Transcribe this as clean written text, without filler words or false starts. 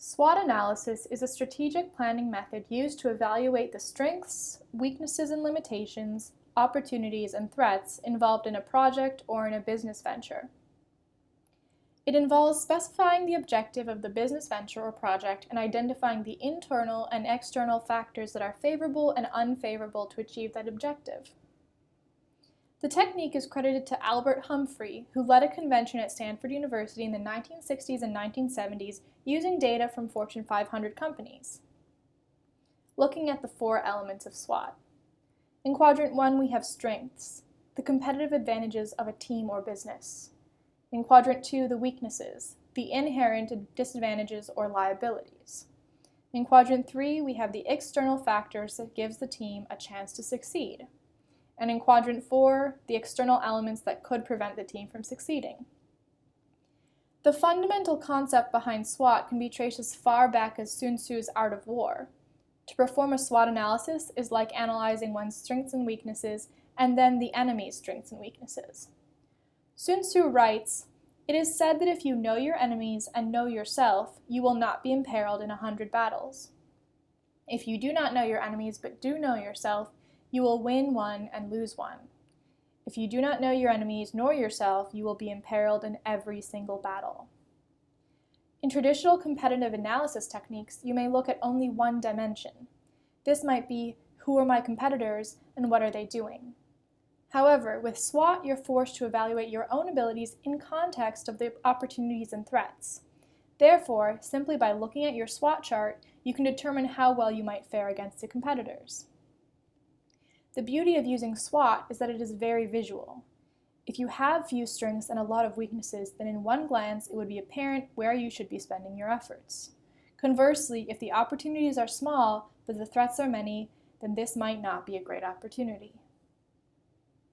SWOT analysis is a strategic planning method used to evaluate the strengths, weaknesses and limitations, opportunities and threats involved in a project or in a business venture. It involves specifying the objective of the business venture or project and identifying the internal and external factors that are favorable and unfavorable to achieve that objective. The technique is credited to Albert Humphrey, who led a convention at Stanford University in the 1960s and 1970s using data from Fortune 500 companies. Looking at the 4 elements of SWOT. In Quadrant 1, we have strengths, the competitive advantages of a team or business. In Quadrant 2, the weaknesses, the inherent disadvantages or liabilities. In Quadrant 3, we have the external factors that gives the team a chance to succeed. And in Quadrant 4, the external elements that could prevent the team from succeeding. The fundamental concept behind SWOT can be traced as far back as Sun Tzu's Art of War. To perform a SWOT analysis is like analyzing one's strengths and weaknesses and then the enemy's strengths and weaknesses. Sun Tzu writes, "It is said that if you know your enemies and know yourself, you will not be imperiled in 100 battles. If you do not know your enemies but do know yourself, you will win one and lose one. If you do not know your enemies nor yourself, you will be imperiled in every single battle." In traditional competitive analysis techniques, you may look at only one dimension. This might be, who are my competitors and what are they doing? However, with SWOT, you're forced to evaluate your own abilities in context of the opportunities and threats. Therefore, simply by looking at your SWOT chart, you can determine how well you might fare against the competitors. The beauty of using SWOT is that it is very visual. If you have few strengths and a lot of weaknesses, then in one glance it would be apparent where you should be spending your efforts. Conversely, if the opportunities are small but the threats are many, then this might not be a great opportunity.